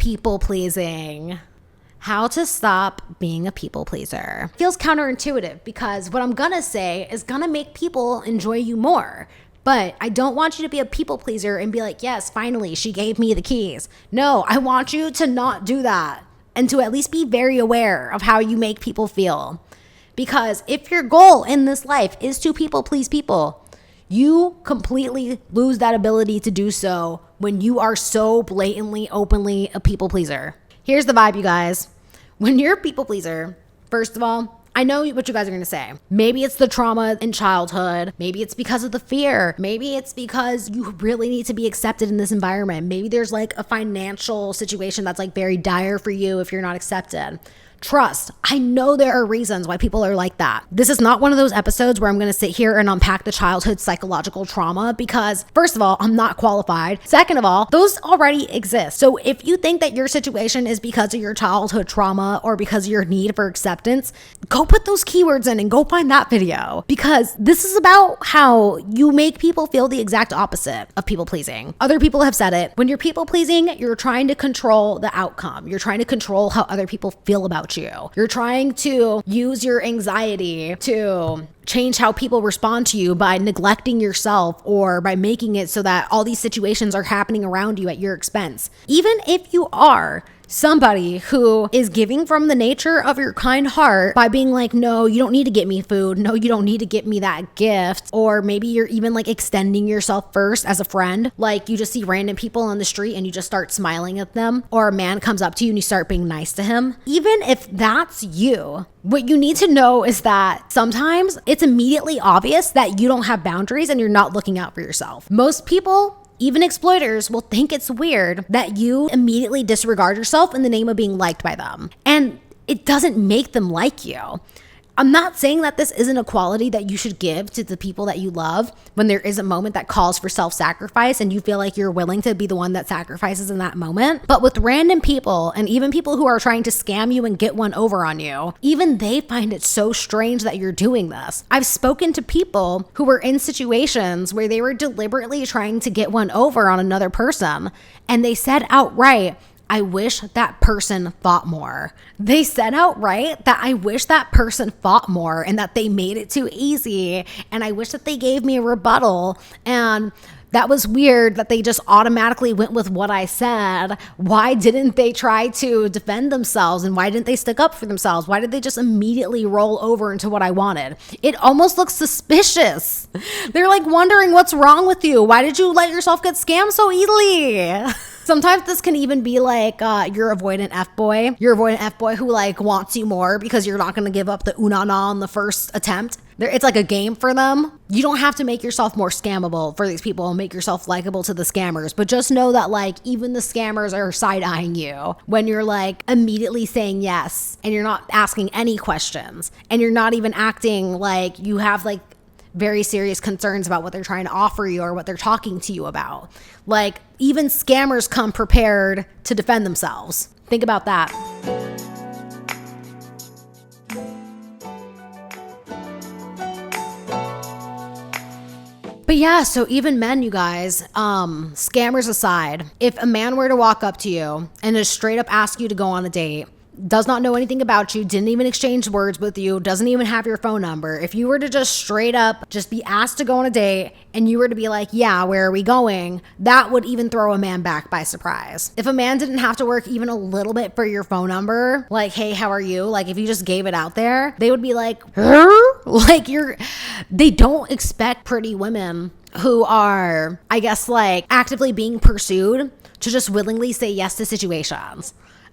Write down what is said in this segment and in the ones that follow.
people pleasing. How to stop being a people pleaser. Feels counterintuitive because what I'm gonna say is gonna make people enjoy you more. But I don't want you to be a people pleaser and be like, yes, finally, she gave me the keys. No, I want you to not do that and to at least be very aware of how you make people feel. Because if your goal in this life is to people please people, you completely lose that ability to do so when you are so blatantly, openly a people pleaser. Here's the vibe, you guys. When you're a people pleaser, first of all, I know what you guys are going to say. Maybe it's the trauma in childhood. Maybe it's because of the fear. Maybe it's because you really need to be accepted in this environment. Maybe there's like a financial situation that's like very dire for you if you're not accepted. Trust, I know there are reasons why people are like that. This is not one of those episodes where I'm going to sit here and unpack the childhood psychological trauma because, first of all, I'm not qualified. Second of all, those already exist. So if you think that your situation is because of your childhood trauma or because of your need for acceptance, go put those keywords in and go find that video, because this is about how you make people feel the exact opposite of people pleasing. Other people have said it. When you're people pleasing, you're trying to control the outcome. You're trying to control how other people feel about you. You're trying to use your anxiety to change how people respond to you by neglecting yourself or by making it so that all these situations are happening around you at your expense. Even if you are somebody who is giving from the nature of your kind heart by being like, no, you don't need to get me food. No, you don't need to get me that gift. Or maybe you're even like extending yourself first as a friend. Like you just see random people on the street and you just start smiling at them. Or a man comes up to you and you start being nice to him. Even if that's you, what you need to know is that sometimes it's immediately obvious that you don't have boundaries and you're not looking out for yourself. Most people, even exploiters, will think it's weird that you immediately disregard yourself in the name of being liked by them. And it doesn't make them like you. I'm not saying that this isn't a quality that you should give to the people that you love when there is a moment that calls for self-sacrifice and you feel like you're willing to be the one that sacrifices in that moment. But with random people and even people who are trying to scam you and get one over on you, even they find it so strange that you're doing this. I've spoken to people who were in situations where they were deliberately trying to get one over on another person, and they said outright, I wish that person fought more. They said outright that I wish that person fought more and that they made it too easy. And I wish that they gave me a rebuttal. And that was weird that they just automatically went with what I said. Why didn't they try to defend themselves? And why didn't they stick up for themselves? Why did they just immediately roll over into what I wanted? It almost looks suspicious. They're like wondering what's wrong with you. Why did you let yourself get scammed so easily? Sometimes this can even be like you're avoidant F-boy. You're avoidant F-boy who like wants you more because you're not going to give up the na on the first attempt. It's like a game for them. You don't have to make yourself more scammable for these people and make yourself likable to the scammers. But just know that like even the scammers are side-eyeing you when you're like immediately saying yes and you're not asking any questions and you're not even acting like you have like very serious concerns about what they're trying to offer you or what they're talking to you about. Like even scammers come prepared to defend themselves. Think about that. But yeah, so even men, you guys, scammers aside, if a man were to walk up to you and just straight up ask you to go on a date, does not know anything about you, didn't even exchange words with you, doesn't even have your phone number. If you were to just straight up just be asked to go on a date and you were to be like, yeah, where are we going? That would even throw a man back by surprise. If a man didn't have to work even a little bit for your phone number, like, hey, how are you? Like if you just gave it out there, they would be like, huh? Like they don't expect pretty women who are, I guess, like actively being pursued to just willingly say yes to situations.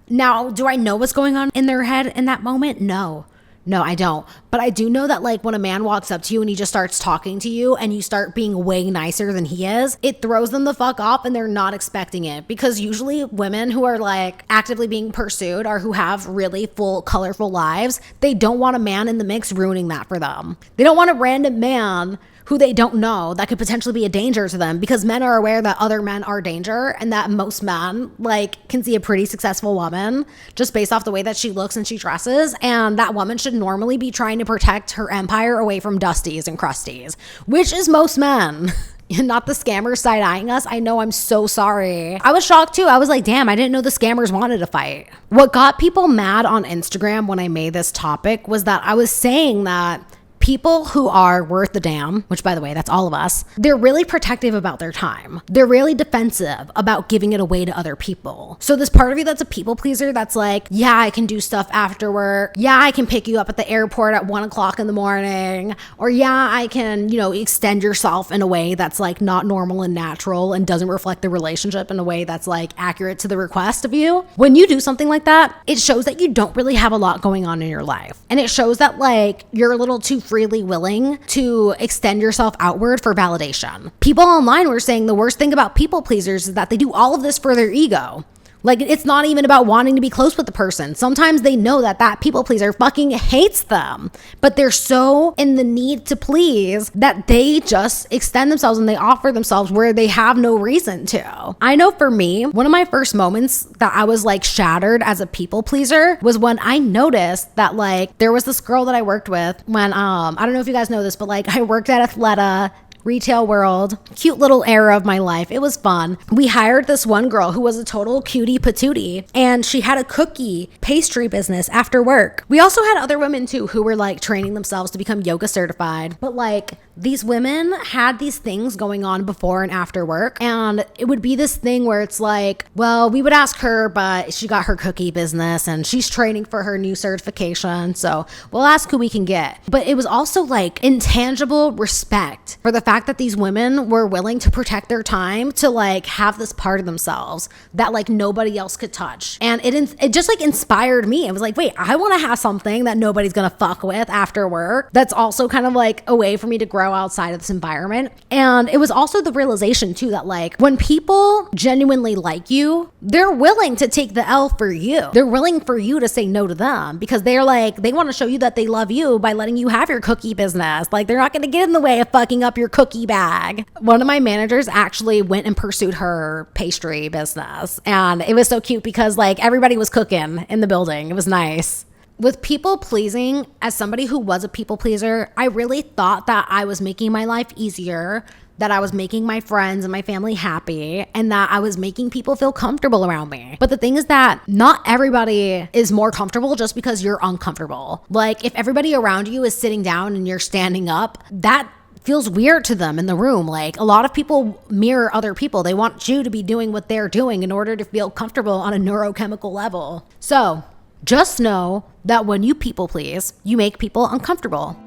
Now, do I know what's going on in their head in that moment? No, I don't. But I do know that like when a man walks up to you and he just starts talking to you and you start being way nicer than he is, it throws them the fuck off and they're not expecting it. Because usually women who are like actively being pursued or who have really full, colorful lives, they don't want a man in the mix ruining that for them. They don't want a random man who they don't know that could potentially be a danger to them, because men are aware that other men are danger and that most men like can see a pretty successful woman just based off the way that she looks and she dresses, and that woman should normally be trying to protect her empire away from dusties and crusties, which is most men. Not the scammers side-eyeing us. I know, I'm so sorry. I was shocked too. I was like, damn, I didn't know the scammers wanted to fight. What got people mad on Instagram when I made this topic was that I was saying that people who are worth the damn, which by the way, that's all of us, they're really protective about their time. They're really defensive about giving it away to other people. So this part of you that's a people pleaser, that's like, yeah, I can do stuff after work. Yeah, I can pick you up at the airport at 1:00 in the morning. Or yeah, I can, extend yourself in a way that's like not normal and natural and doesn't reflect the relationship in a way that's like accurate to the request of you. When you do something like that, it shows that you don't really have a lot going on in your life. And it shows that like you're a little too freely willing to extend yourself outward for validation. People online were saying the worst thing about people pleasers is that they do all of this for their ego. Like, it's not even about wanting to be close with the person. Sometimes they know that people pleaser fucking hates them, but they're so in the need to please that they just extend themselves and they offer themselves where they have no reason to. I know for me, one of my first moments that I was like shattered as a people pleaser was when I noticed that like there was this girl that I worked with when, I don't know if you guys know this, but like I worked at Athleta, retail world, cute little era of my life. It was fun. We hired this one girl who was a total cutie patootie, and she had a cookie pastry business after work. We also had other women too who were like training themselves to become yoga certified. But like these women had these things going on before and after work, and it would be this thing where it's like, well, we would ask her, but she got her cookie business and she's training for her new certification, so we'll ask who we can get. But it was also like intangible respect for the fact that these women were willing to protect their time to like have this part of themselves that like nobody else could touch. And it just like inspired me. It was like, wait, I want to have something that nobody's gonna fuck with after work that's also kind of like a way for me to grow outside of this environment. And it was also the realization too that like when people genuinely like you, they're willing to take the L for you. They're willing for you to say no to them because they're like, they want to show you that they love you by letting you have your cookie business. Like they're not going to get in the way of fucking up your cookie bag. One of my managers actually went and pursued her pastry business, and it was so cute because like everybody was cooking in the building. It was nice. With people pleasing, as somebody who was a people pleaser, I really thought that I was making my life easier, that I was making my friends and my family happy, and that I was making people feel comfortable around me. But the thing is that not everybody is more comfortable just because you're uncomfortable. Like if everybody around you is sitting down and you're standing up, that feels weird to them in the room. Like a lot of people mirror other people. They want you to be doing what they're doing in order to feel comfortable on a neurochemical level. So just know that when you people please, you make people uncomfortable.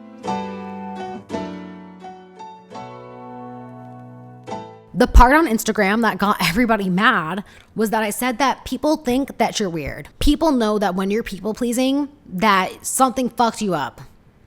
The part on Instagram that got everybody mad was that I said that people think that you're weird. People know that when you're people pleasing, that something fucked you up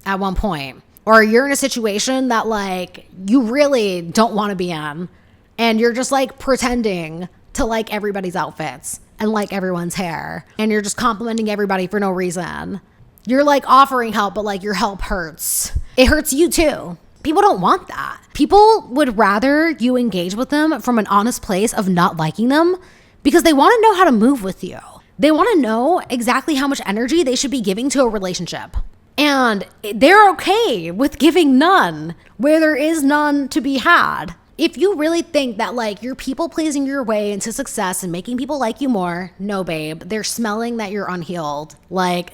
at one point. Or you're in a situation that like you really don't want to be in, and you're just like pretending to like everybody's outfits and like everyone's hair, and you're just complimenting everybody for no reason. You're like offering help, but like your help hurts. It hurts you too. People don't want that. People would rather you engage with them from an honest place of not liking them because they want to know how to move with you. They want to know exactly how much energy they should be giving to a relationship. And they're okay with giving none where there is none to be had. If you really think that like you're people pleasing your way into success and making people like you more, no babe, they're smelling that you're unhealed. Like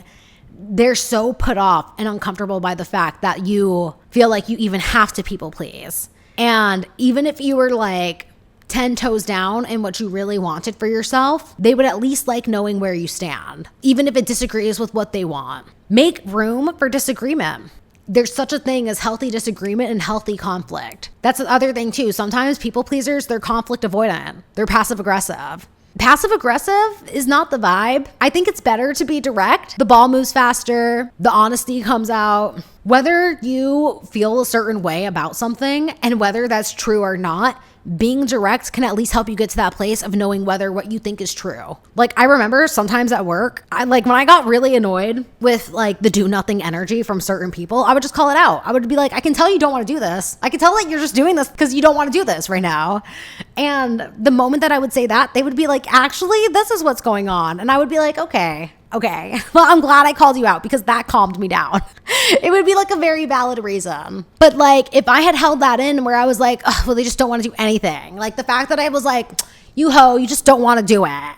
they're so put off and uncomfortable by the fact that you feel like you even have to people please. And even if you were like 10 toes down in what you really wanted for yourself, they would at least like knowing where you stand, even if it disagrees with what they want. Make room for disagreement. There's such a thing as healthy disagreement and healthy conflict. That's the other thing too. Sometimes people pleasers, they're conflict avoidant. They're passive aggressive. Passive aggressive is not the vibe. I think it's better to be direct. The ball moves faster. The honesty comes out. Whether you feel a certain way about something and whether that's true or not, being direct can at least help you get to that place of knowing whether what you think is true. Like I remember sometimes at work, when I got really annoyed with like the do nothing energy from certain people, I would just call it out. I would be like, I can tell you don't want to do this. I can tell that you're just doing this because you don't want to do this right now. And the moment that I would say that, they would be like, actually, this is what's going on. And I would be like, okay, Okay. Well, I'm glad I called you out because that calmed me down. It would be like a very valid reason. But like, if I had held that in where I was like, oh, well, they just don't want to do anything. Like the fact that I was like, you hoe, you just don't want to do it.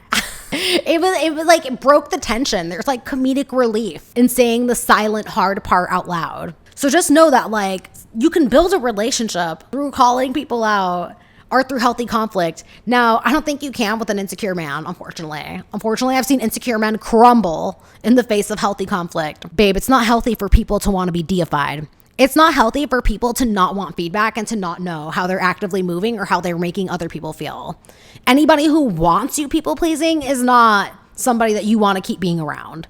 It was like, it broke the tension. There's like comedic relief in saying the silent, hard part out loud. So just know that like, you can build a relationship through calling people out or through healthy conflict. Now, I don't think you can with an insecure man, unfortunately. Unfortunately, I've seen insecure men crumble in the face of healthy conflict. Babe, it's not healthy for people to want to be deified. It's not healthy for people to not want feedback and to not know how they're actively moving or how they're making other people feel. Anybody who wants you people pleasing is not somebody that you want to keep being around.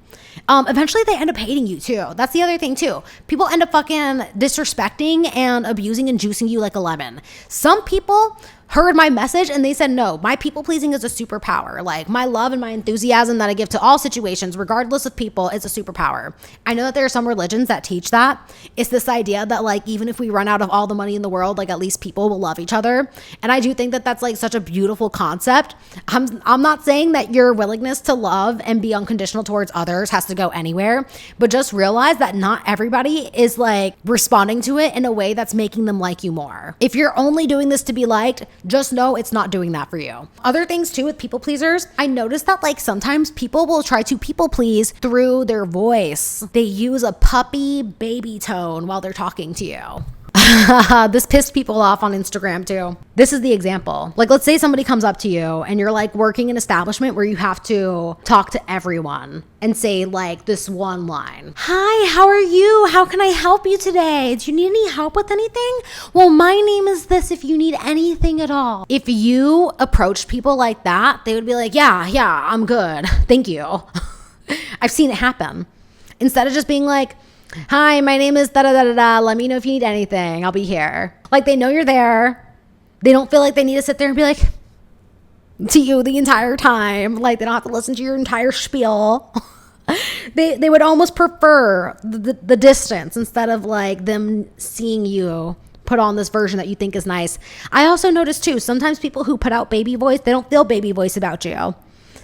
Eventually they end up hating you too. That's the other thing too. People end up fucking disrespecting and abusing and juicing you like a lemon. Some people heard my message and they said, no, my people pleasing is a superpower. Like my love and my enthusiasm that I give to all situations, regardless of people, is a superpower. I know that there are some religions that teach that. It's this idea that like, even if we run out of all the money in the world, like at least people will love each other. And I do think that that's like such a beautiful concept. I'm not saying that your willingness to love and be unconditional towards others has to go anywhere, but just realize that not everybody is like responding to it in a way that's making them like you more. If you're only doing this to be liked, just know it's not doing that for you. Other things too with people pleasers, I noticed that like sometimes people will try to people please through their voice. They use a puppy baby tone while they're talking to you. This pissed people off on Instagram too. This is the example. Like, let's say somebody comes up to you and you're like working in an establishment where you have to talk to everyone and say like this one line. Hi, how are you? How can I help you today? Do you need any help with anything? Well, my name is this if you need anything at all. If you approached people like that, they would be like, yeah, I'm good. Thank you. I've seen it happen. Instead of just being like, hi, my name is da-da-da-da-da. Let me know if you need anything. I'll be here. Like, they know you're there. They don't feel like they need to sit there and be like to you the entire time. Like, they don't have to listen to your entire spiel. They would almost prefer the distance instead of like them seeing you put on this version that you think is nice. I also noticed too, sometimes people who put out baby voice, they don't feel baby voice about you.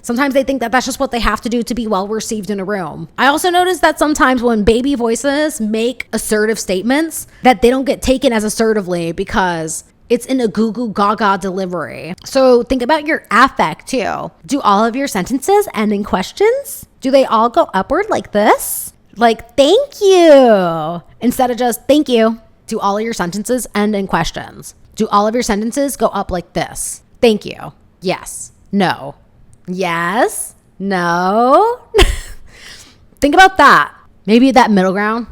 Sometimes they think that that's just what they have to do to be well received in a room. I also noticed that sometimes when baby voices make assertive statements, that they don't get taken as assertively because it's in a goo goo gaga delivery. So think about your affect too. Do all of your sentences end in questions? Do they all go upward like this? Like, thank you. Instead of just thank you. Do all of your sentences end in questions? Do all of your sentences go up like this? Thank you. Yes. No. Yes. No. Think about that. Maybe that middle ground.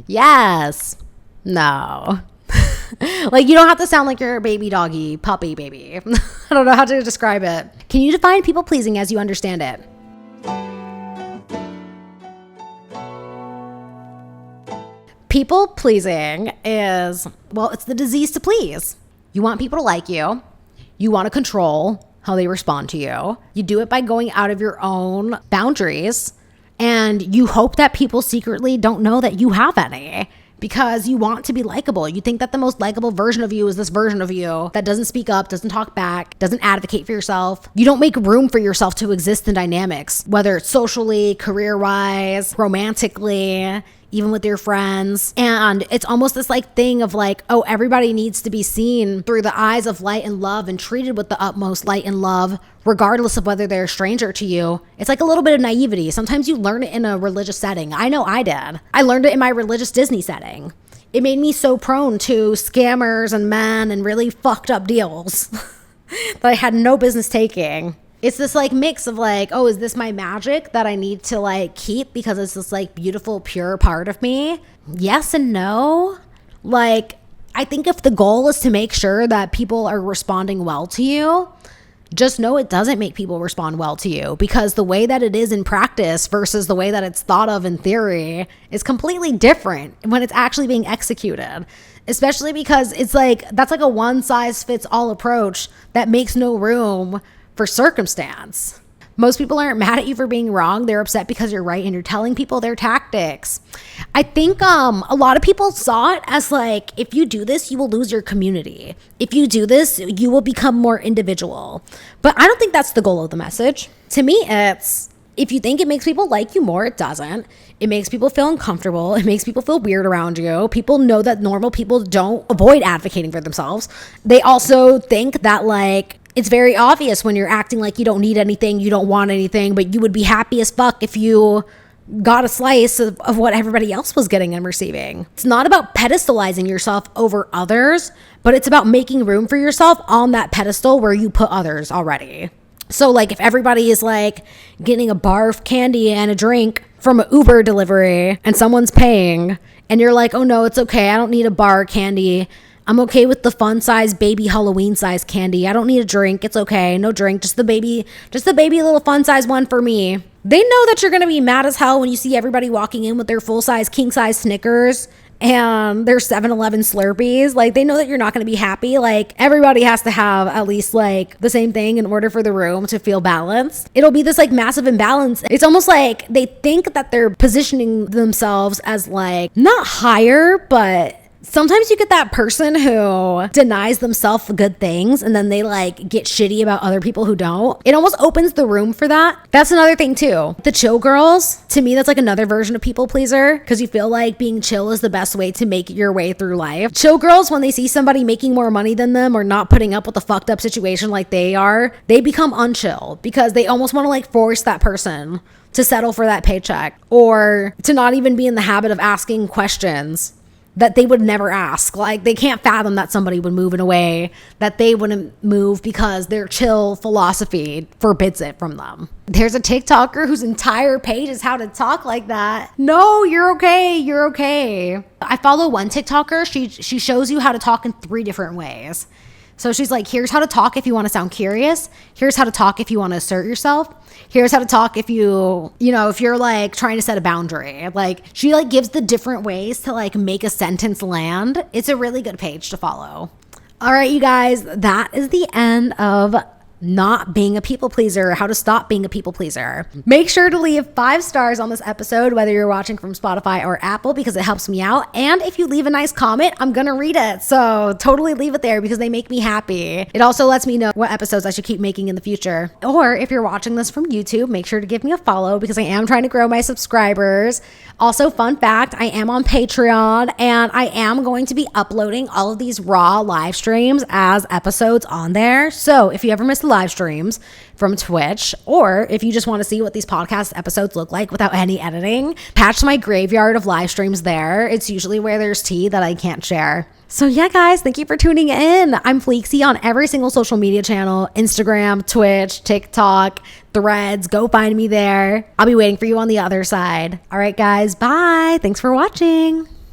Yes. No. Like, you don't have to sound like you're a baby doggy, puppy baby. I don't know how to describe it. Can you define people pleasing as you understand it? People pleasing is, well, it's the disease to please. You want people to like you. You want to control how they respond to you. You do it by going out of your own boundaries, and you hope that people secretly don't know that you have any because you want to be likable. You think that the most likable version of you is this version of you that doesn't speak up, doesn't talk back, doesn't advocate for yourself. You don't make room for yourself to exist in dynamics, whether it's socially, career-wise, romantically, even with your friends. And it's almost this like thing of like, oh, everybody needs to be seen through the eyes of light and love and treated with the utmost light and love, regardless of whether they're a stranger to you. It's like a little bit of naivety. Sometimes you learn it in a religious setting. I know I did. I learned it in my religious Disney setting. It made me so prone to scammers and men and really fucked up deals that I had no business taking. It's this like mix of like, oh, is this my magic that I need to like keep because it's this like beautiful, pure part of me? Yes and no. Like, I think if the goal is to make sure that people are responding well to you, just know it doesn't make people respond well to you, because the way that it is in practice versus the way that it's thought of in theory is completely different when it's actually being executed. Especially because it's like, that's like a one size fits all approach that makes no room for circumstance. Most people aren't mad at you for being wrong. They're upset because you're right and you're telling people their tactics. I think a lot of people saw it as like, if you do this, you will lose your community. If you do this, you will become more individual. But I don't think that's the goal of the message. To me, it's If you think it makes people like you more, it doesn't. It makes people feel uncomfortable. It makes people feel weird around you. People know that normal people don't avoid advocating for themselves. They also think that like it's very obvious when you're acting like you don't need anything, you don't want anything, but you would be happy as fuck if you got a slice of what everybody else was getting and receiving. It's not about pedestalizing yourself over others, but it's about making room for yourself on that pedestal where you put others already. So like if everybody is like getting a bar of candy and a drink from an Uber delivery and someone's paying and you're like, oh no, it's okay. I don't need a bar of candy. I'm okay with the fun size baby Halloween size candy. I don't need a drink. It's okay. No drink. Just the baby little fun size one for me. They know that you're going to be mad as hell when you see everybody walking in with their full size, king size Snickers and their 7-Eleven Slurpees. Like, they know that you're not going to be happy. Like, everybody has to have at least like the same thing in order for the room to feel balanced. It'll be this like massive imbalance. It's almost like they think that they're positioning themselves as like not higher, but sometimes you get that person who denies themselves good things and then they like get shitty about other people who don't. It almost opens the room for that. That's another thing too. The chill girls, to me, that's like another version of people pleaser because you feel like being chill is the best way to make your way through life. Chill girls, when they see somebody making more money than them or not putting up with a fucked up situation like they are, they become unchill because they almost want to like force that person to settle for that paycheck or to not even be in the habit of asking questions that they would never ask. Like, they can't fathom that somebody would move in a way that they wouldn't move because their chill philosophy forbids it from them. There's a TikToker whose entire page is how to talk like that. No, you're okay. You're okay. I follow one TikToker. She shows you how to talk in 3 different ways. So she's like, here's how to talk if you want to sound curious. Here's how to talk if you want to assert yourself. Here's how to talk if if you're like trying to set a boundary. Like, she like gives the different ways to like make a sentence land. It's a really good page to follow. All right, you guys, that is the end of not being a people pleaser, how to stop being a people pleaser. Make sure to leave 5 stars on this episode, whether you're watching from Spotify or Apple, because it helps me out. And if you leave a nice comment, I'm gonna read it. So totally leave it there because they make me happy. It also lets me know what episodes I should keep making in the future. Or if you're watching this from YouTube, make sure to give me a follow because I am trying to grow my subscribers. Also, fun fact, I am on Patreon and I am going to be uploading all of these raw live streams as episodes on there. So if you ever miss live streams from Twitch, or if you just want to see what these podcast episodes look like without any editing, patch my graveyard of live streams there. It's usually where there's tea that I can't share. So yeah, guys, thank you for tuning in. I'm Fleeksy on every single social media channel, Instagram, Twitch, TikTok, Threads. Go find me there. I'll be waiting for you on the other side. All right, guys, bye. Thanks for watching.